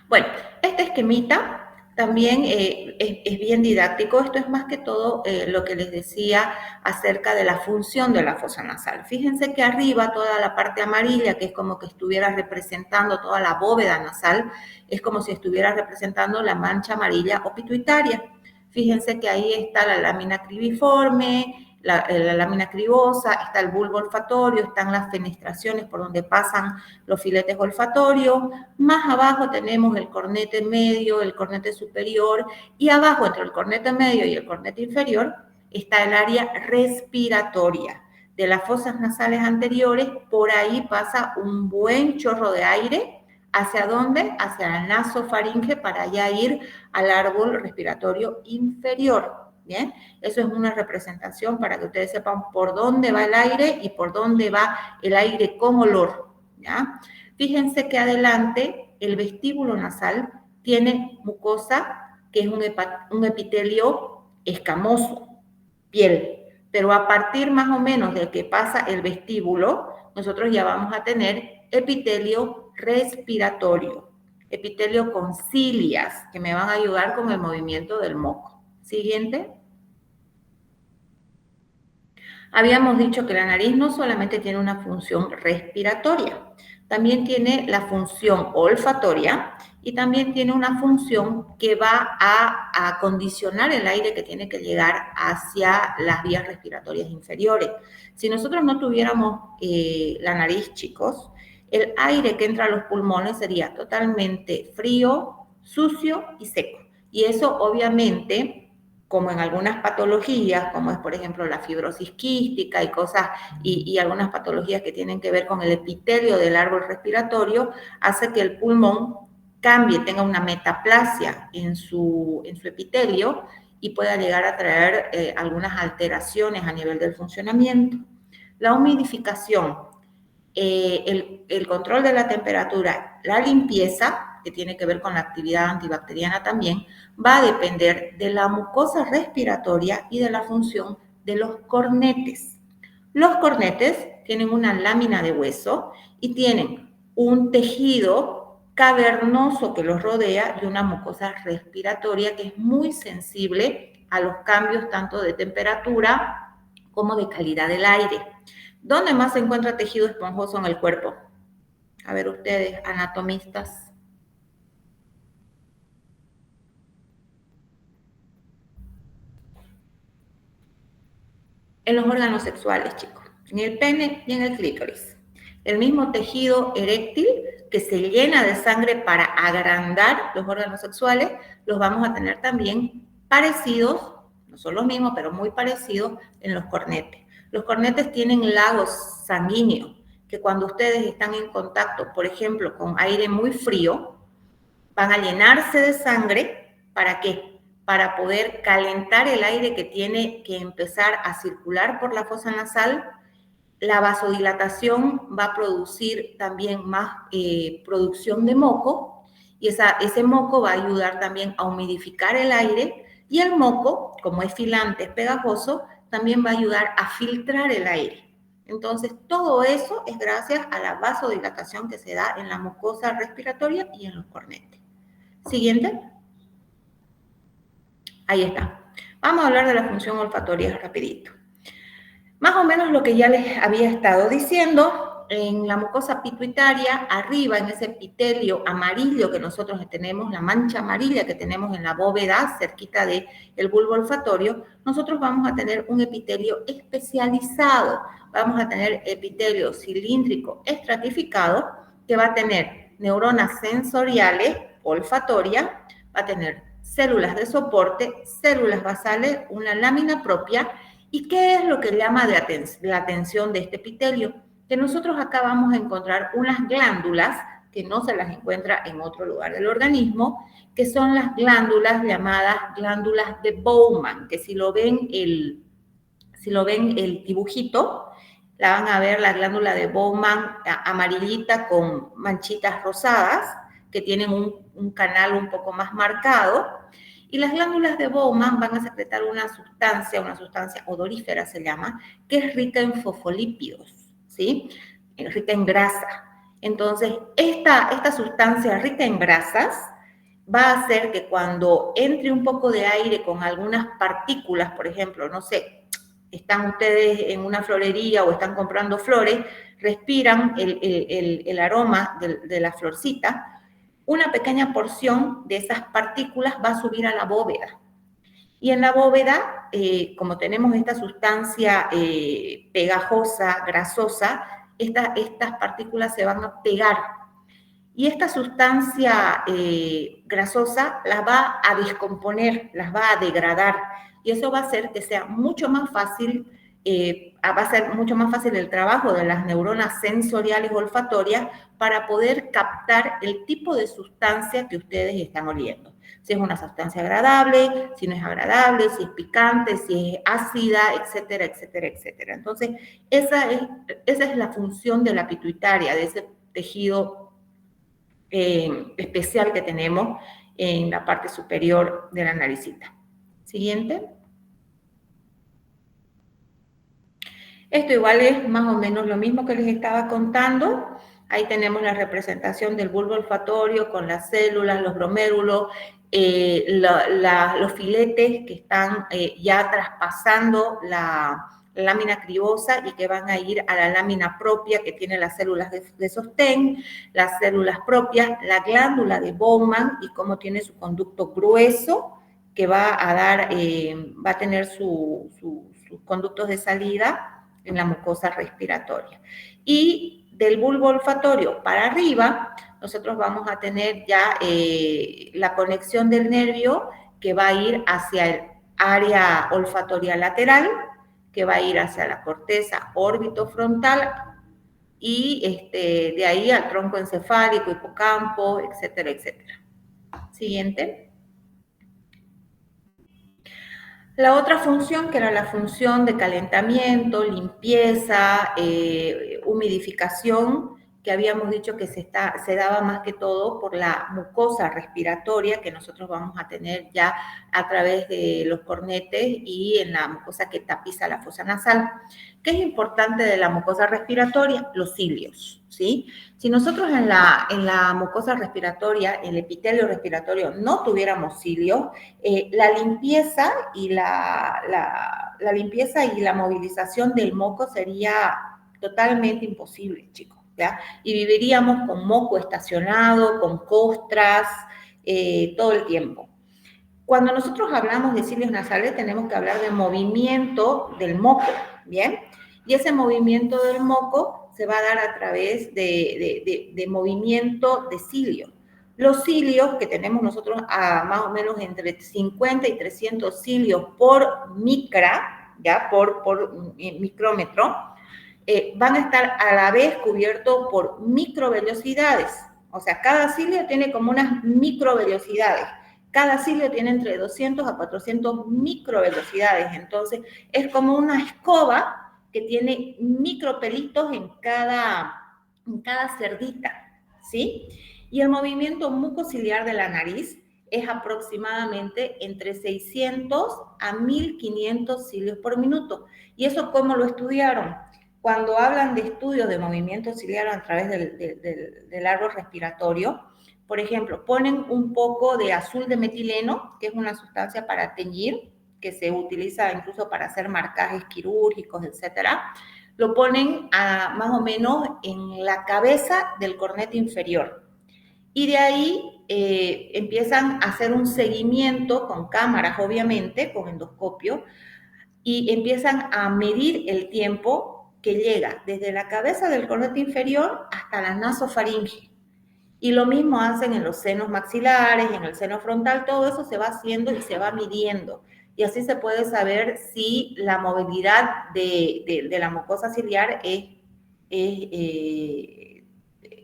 Bueno, este esquemita también es bien didáctico. Esto es más que todo lo que les decía acerca de la función de la fosa nasal. Fíjense que arriba toda la parte amarilla, que es como que estuviera representando toda la bóveda nasal, es como si estuviera representando la mancha amarilla o pituitaria. Fíjense que ahí está la lámina cribiforme, la lámina cribosa, está el bulbo olfatorio, están las fenestraciones por donde pasan los filetes olfatorios. Más abajo tenemos el cornete medio, el cornete superior, y abajo entre el cornete medio y el cornete inferior está el área respiratoria. De las fosas nasales anteriores, por ahí pasa un buen chorro de aire. ¿Hacia dónde? Hacia la nasofaringe, para ya ir al árbol respiratorio inferior. ¿Bien? Eso es una representación para que ustedes sepan por dónde va el aire y por dónde va el aire con olor. ¿Ya? Fíjense que adelante el vestíbulo nasal tiene mucosa, que es un epitelio escamoso, piel. Pero a partir más o menos de que pasa el vestíbulo, nosotros ya vamos a tener epitelio respiratorio, epitelio con cilias, que me van a ayudar con el movimiento del moco. Siguiente. Habíamos dicho que la nariz no solamente tiene una función respiratoria, también tiene la función olfatoria y también tiene una función que va a acondicionar el aire que tiene que llegar hacia las vías respiratorias inferiores. Si nosotros no tuviéramos la nariz, chicos, el aire que entra a los pulmones sería totalmente frío, sucio y seco. Y eso obviamente, como en algunas patologías, como es por ejemplo la fibrosis quística y cosas, y algunas patologías que tienen que ver con el epitelio del árbol respiratorio, hace que el pulmón cambie, tenga una metaplasia en su epitelio y pueda llegar a traer algunas alteraciones a nivel del funcionamiento. La humidificación, el control de la temperatura, la limpieza, que tiene que ver con la actividad antibacteriana también, va a depender de la mucosa respiratoria y de la función de los cornetes. Los cornetes tienen una lámina de hueso y tienen un tejido cavernoso que los rodea y una mucosa respiratoria que es muy sensible a los cambios tanto de temperatura como de calidad del aire. ¿Dónde más se encuentra tejido esponjoso en el cuerpo? A ver ustedes, anatomistas. En los órganos sexuales, chicos, en el pene y en el clítoris. El mismo tejido eréctil que se llena de sangre para agrandar los órganos sexuales, los vamos a tener también parecidos, no son los mismos, pero muy parecidos en los cornetes. Los cornetes tienen lagos sanguíneos que cuando ustedes están en contacto, por ejemplo, con aire muy frío, van a llenarse de sangre. ¿Para qué? Para poder calentar el aire que tiene que empezar a circular por la fosa nasal. La vasodilatación va a producir también más producción de moco y ese moco va a ayudar también a humidificar el aire y el moco, como es filante, es pegajoso, también va a ayudar a filtrar el aire. Entonces, todo eso es gracias a la vasodilatación que se da en la mucosa respiratoria y en los cornetes. Siguiente. Ahí está. Vamos a hablar de la función olfatoria rapidito. Más o menos lo que ya les había estado diciendo, en la mucosa pituitaria, arriba en ese epitelio amarillo que nosotros tenemos, la mancha amarilla que tenemos en la bóveda, cerquita del bulbo olfatorio, nosotros vamos a tener un epitelio especializado. Vamos a tener epitelio cilíndrico estratificado, que va a tener neuronas sensoriales, olfatorias, va a tener células de soporte, células basales, una lámina propia. ¿Y qué es lo que llama la atención de este epitelio? Que nosotros acá vamos a encontrar unas glándulas que no se las encuentra en otro lugar del organismo, que son las glándulas llamadas glándulas de Bowman, que si lo ven el dibujito, la van a ver la glándula de Bowman amarillita con manchitas rosadas, que tienen un canal un poco más marcado, y las glándulas de Bowman van a secretar una sustancia odorífera se llama, que es rica en fosfolípidos, ¿sí? Rica en grasa. Entonces, esta sustancia rica en grasas va a hacer que cuando entre un poco de aire con algunas partículas, por ejemplo, no sé, están ustedes en una florería o están comprando flores, respiran el aroma de la florcita, una pequeña porción de esas partículas va a subir a la bóveda. Y en la bóveda, como tenemos esta sustancia pegajosa, grasosa, estas partículas se van a pegar. Y esta sustancia grasosa las va a descomponer, las va a degradar. Y eso va a hacer que sea mucho más fácil, va a ser mucho más fácil el trabajo de las neuronas sensoriales olfatorias para poder captar el tipo de sustancia que ustedes están oliendo. Si es una sustancia agradable, si no es agradable, si es picante, si es ácida, etcétera, etcétera, etcétera. Entonces, esa es la función de la pituitaria, de ese tejido especial que tenemos en la parte superior de la naricita. Siguiente. Esto igual es más o menos lo mismo que les estaba contando. Ahí tenemos la representación del bulbo olfatorio con las células, los bromérulos, los filetes que están ya traspasando la lámina cribosa y que van a ir a la lámina propia que tiene las células de sostén, las células propias, la glándula de Bowman y cómo tiene su conducto grueso que va a tener sus conductos de salida en la mucosa respiratoria. Y del bulbo olfatorio para arriba, nosotros vamos a tener ya la conexión del nervio que va a ir hacia el área olfatoria lateral, que va a ir hacia la corteza orbitofrontal y de ahí al tronco encefálico, hipocampo, etcétera, etcétera. Siguiente. La otra función, que era la función de calentamiento, limpieza, humidificación, que habíamos dicho que se daba más que todo por la mucosa respiratoria que nosotros vamos a tener ya a través de los cornetes y en la mucosa que tapiza la fosa nasal. ¿Qué es importante de la mucosa respiratoria? Los cilios, ¿sí? Si nosotros en la mucosa respiratoria, el epitelio respiratorio, no tuviéramos cilios, la limpieza y la limpieza y la movilización del moco sería totalmente imposible, chicos, ¿ya? Y viviríamos con moco estacionado, con costras, todo el tiempo. Cuando nosotros hablamos de cilios nasales, tenemos que hablar de movimiento del moco, ¿bien? Y ese movimiento del moco se va a dar a través de movimiento de cilios. Los cilios que tenemos nosotros a más o menos entre 50 y 300 cilios por micra, ¿ya? Por micrómetro, van a estar a la vez cubiertos por microvellosidades. O sea, cada cilio tiene como unas microvellosidades. Cada cilio tiene entre 200 a 400 microvellosidades. Entonces, es como una escoba que tiene micropelitos en cada cerdita, ¿sí? Y el movimiento mucociliar de la nariz es aproximadamente entre 600 a 1500 cilios por minuto. ¿Y eso cómo lo estudiaron? Cuando hablan de estudios de movimiento ciliar a través del árbol respiratorio, por ejemplo, ponen un poco de azul de metileno, que es una sustancia para teñir, que se utiliza incluso para hacer marcajes quirúrgicos, etcétera. Lo ponen más o menos en la cabeza del cornete inferior. Y de ahí empiezan a hacer un seguimiento con cámaras, obviamente, con endoscopio, y empiezan a medir el tiempo que llega desde la cabeza del cornete inferior hasta la nasofaringe. Y lo mismo hacen en los senos maxilares, en el seno frontal, todo eso se va haciendo y se va midiendo. Y así se puede saber si la movilidad de la mucosa ciliar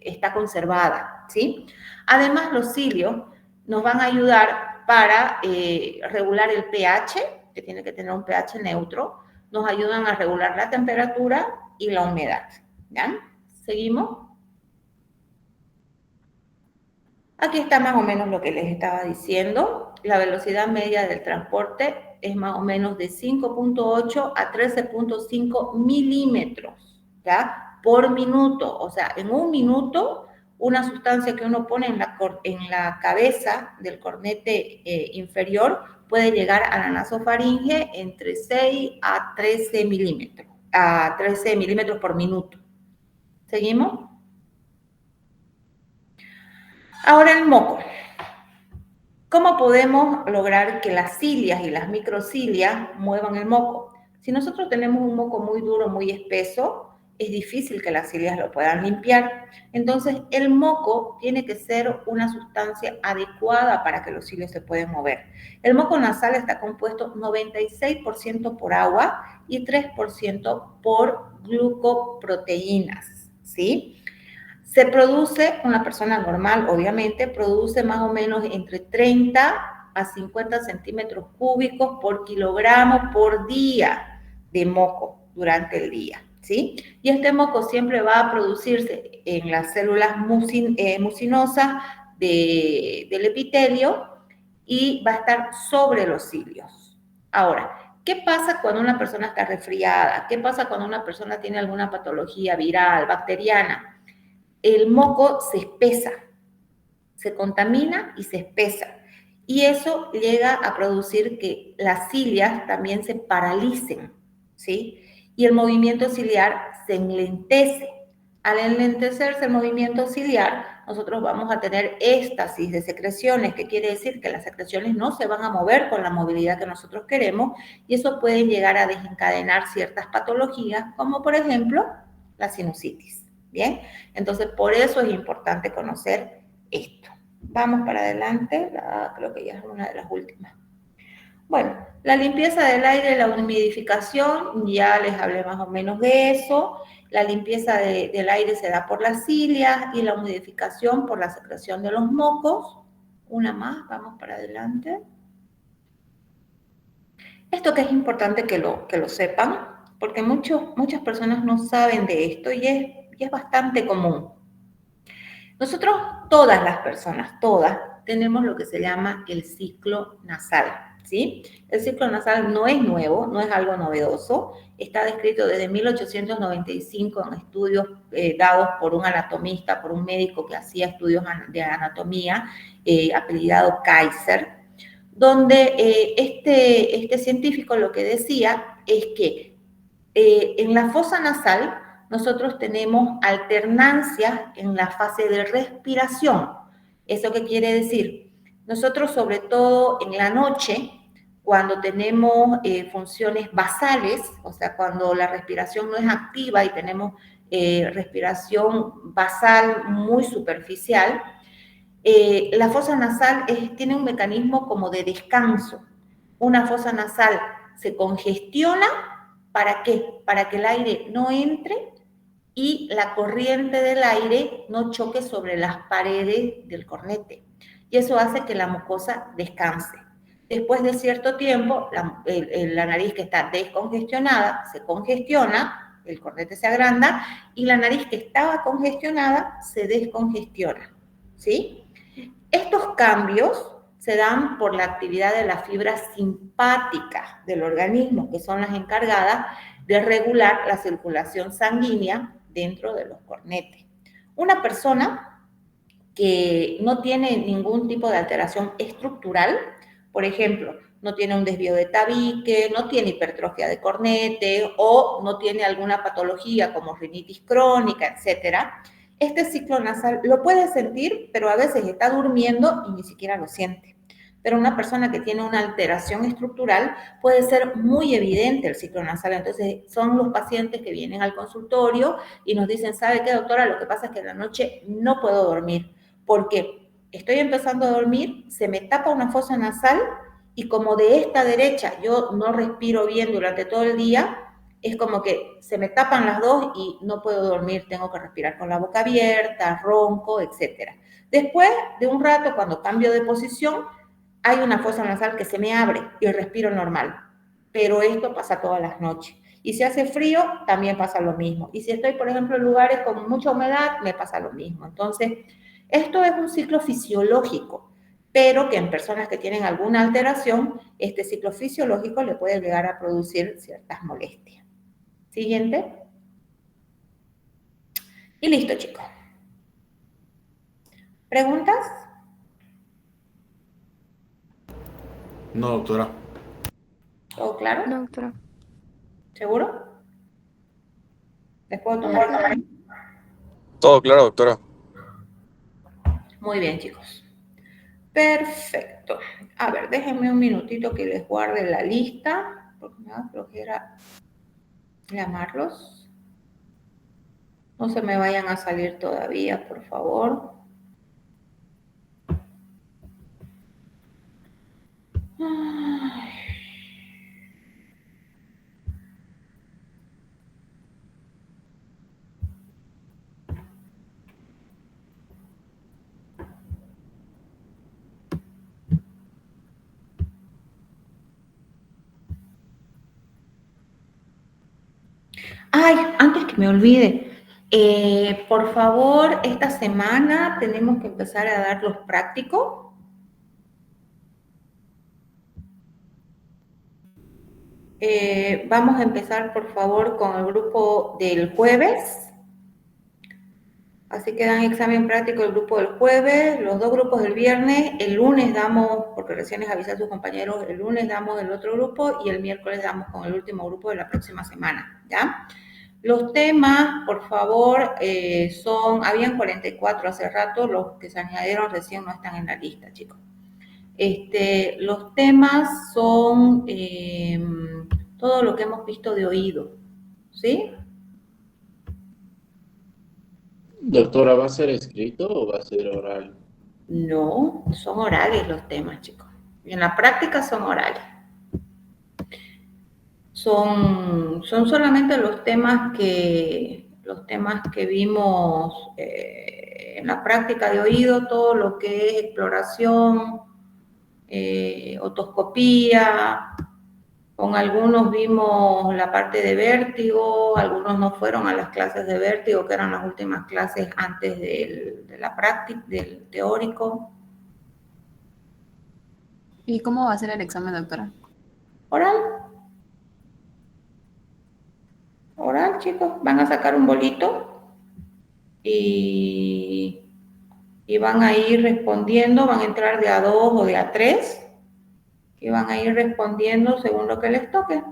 está conservada, ¿sí? Además, los cilios nos van a ayudar para regular el pH, que tiene que tener un pH neutro, nos ayudan a regular la temperatura y la humedad, ¿ya? ¿Seguimos? Aquí está más o menos lo que les estaba diciendo. La velocidad media del transporte es más o menos de 5.8 a 13.5 milímetros, ¿ya? Por minuto. O sea, en un minuto una sustancia que uno pone en la cabeza del cornete inferior puede llegar a la nasofaringe entre 6 a 13 milímetros por minuto. ¿Seguimos? Ahora el moco. ¿Cómo podemos lograr que las cilias y las microcilias muevan el moco? Si nosotros tenemos un moco muy duro, muy espeso, es difícil que las cilias lo puedan limpiar. Entonces, el moco tiene que ser una sustancia adecuada para que los cilios se puedan mover. El moco nasal está compuesto 96% por agua y 3% por glucoproteínas, ¿sí? Se produce, una persona normal, obviamente, produce más o menos entre 30 a 50 centímetros cúbicos por kilogramo por día de moco durante el día, ¿sí? Y este moco siempre va a producirse en las células mucinosas del epitelio y va a estar sobre los cilios. Ahora, ¿qué pasa cuando una persona está resfriada? ¿Qué pasa cuando una persona tiene alguna patología viral, bacteriana? El moco se espesa, se contamina y se espesa. Y eso llega a producir que las cilias también se paralicen, ¿sí? Y el movimiento ciliar se enlentece. Al enlentecerse el movimiento ciliar, nosotros vamos a tener éstasis de secreciones, que quiere decir que las secreciones no se van a mover con la movilidad que nosotros queremos, y eso puede llegar a desencadenar ciertas patologías, como por ejemplo la sinusitis. ¿Bien? Entonces, por eso es importante conocer esto. Vamos para adelante, creo que ya es una de las últimas. Bueno, la limpieza del aire, la humidificación, ya les hablé más o menos de eso. La limpieza del aire se da por las cilias y la humidificación por la secreción de los mocos. Una más, vamos para adelante. Esto que es importante que lo sepan, porque muchas personas no saben de esto y es bastante común. Nosotros, todas las personas, todas, tenemos lo que se llama el ciclo nasal, ¿sí? El ciclo nasal no es nuevo, no es algo novedoso, está descrito desde 1895 en estudios dados por un anatomista, por un médico que hacía estudios de anatomía, apellidado Kaiser, donde este científico lo que decía es que en la fosa nasal nosotros tenemos alternancia en la fase de respiración. ¿Eso qué quiere decir? Nosotros, sobre todo en la noche, cuando tenemos funciones basales, o sea, cuando la respiración no es activa y tenemos respiración basal muy superficial, la fosa nasal tiene un mecanismo como de descanso. Una fosa nasal se congestiona, ¿para qué? Para que el aire no entre y la corriente del aire no choque sobre las paredes del cornete. Y eso hace que la mucosa descanse. Después de cierto tiempo, la nariz que está descongestionada se congestiona, el cornete se agranda, y la nariz que estaba congestionada se descongestiona, ¿sí? Estos cambios se dan por la actividad de las fibras simpáticas del organismo, que son las encargadas de regular la circulación sanguínea dentro de los cornetes. Una persona que no tiene ningún tipo de alteración estructural, por ejemplo, no tiene un desvío de tabique, no tiene hipertrofia de cornete o no tiene alguna patología como rinitis crónica, etcétera, este ciclo nasal lo puede sentir, pero a veces está durmiendo y ni siquiera lo siente. Pero una persona que tiene una alteración estructural puede ser muy evidente el ciclo nasal. Entonces, son los pacientes que vienen al consultorio y nos dicen, ¿sabe qué, doctora? Lo que pasa es que en la noche no puedo dormir porque estoy empezando a dormir, se me tapa una fosa nasal y como de esta derecha yo no respiro bien durante todo el día, es como que se me tapan las dos y no puedo dormir, tengo que respirar con la boca abierta, ronco, etc. Después de un rato, cuando cambio de posición, hay una fosa nasal que se me abre y respiro normal. Pero esto pasa todas las noches. Y si hace frío, también pasa lo mismo. Y si estoy, por ejemplo, en lugares con mucha humedad, me pasa lo mismo. Entonces, esto es un ciclo fisiológico, pero que en personas que tienen alguna alteración, este ciclo fisiológico le puede llegar a producir ciertas molestias. Siguiente. Y listo, chicos. ¿Preguntas? No, doctora. ¿Todo claro? No, doctora. ¿Seguro? ¿Les puedo tomar? Todo claro, doctora. Muy bien, chicos. Perfecto. A ver, déjenme un minutito que les guarde la lista, porque me da flojera llamarlos. No se me vayan a salir todavía, por favor. Ay. Ay, antes que me olvide, por favor, esta semana tenemos que empezar a dar los prácticos. Vamos a empezar, por favor, con el grupo del jueves. Así que dan examen práctico el grupo del jueves, los 2 grupos del viernes, el lunes damos, porque recién les avisé a sus compañeros, el lunes damos el otro grupo y el miércoles damos con el último grupo de la próxima semana, ¿ya? Los temas, por favor, habían 44 hace rato, los que se añadieron recién no están en la lista, chicos. Los temas son todo lo que hemos visto de oído, ¿sí? Doctora, ¿va a ser escrito o va a ser oral? No, son orales los temas, chicos. En la práctica son orales. Son solamente los temas que vimos en la práctica de oído, todo lo que es exploración, otoscopía. Con algunos vimos la parte de vértigo, algunos no fueron a las clases de vértigo, que eran las últimas clases antes de la práctica, del teórico. ¿Y cómo va a ser el examen, doctora? Oral. Oral, chicos. Van a sacar un bolito y van a ir respondiendo, van a entrar de A2 o de A3 y van a ir respondiendo según lo que les toque.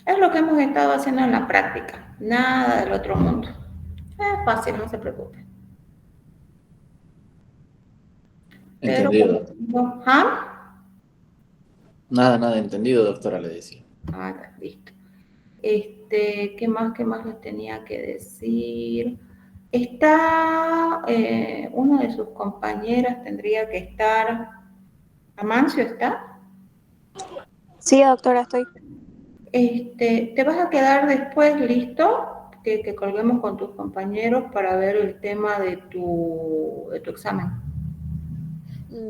Es lo que hemos estado haciendo en la práctica, nada del otro mundo. Es fácil, no se preocupen. Entendido. Pero, ¿ah? Nada, entendido, doctora, le decía. Ah, listo. ¿Qué más les tenía que decir? Está, uno de sus compañeras tendría que estar. ¿Amancio está? Sí, doctora, estoy. ¿Te vas a quedar después listo? Que colguemos con tus compañeros para ver el tema de tu examen.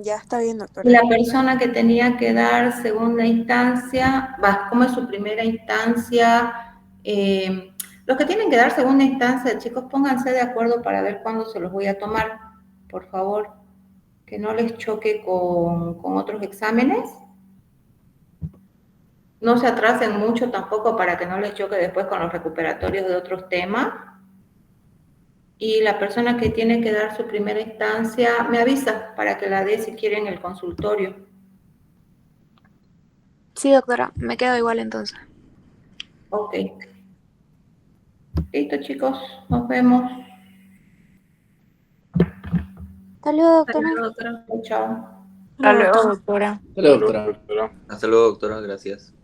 Ya está bien, doctora. La persona que tenía que dar segunda instancia, ¿cómo es su primera instancia? Los que tienen que dar segunda instancia, chicos, pónganse de acuerdo para ver cuándo se los voy a tomar, por favor, que no les choque con otros exámenes. No se atrasen mucho tampoco para que no les choque después con los recuperatorios de otros temas. Y la persona que tiene que dar su primera instancia me avisa para que la dé si quiere en el consultorio. Sí, doctora, me quedo igual entonces. Ok. Listo, chicos, nos vemos. Hasta luego, doctora. Doctora. Chao. Hasta luego, doctora. Hasta luego, doctora. Hasta luego, doctora. Gracias.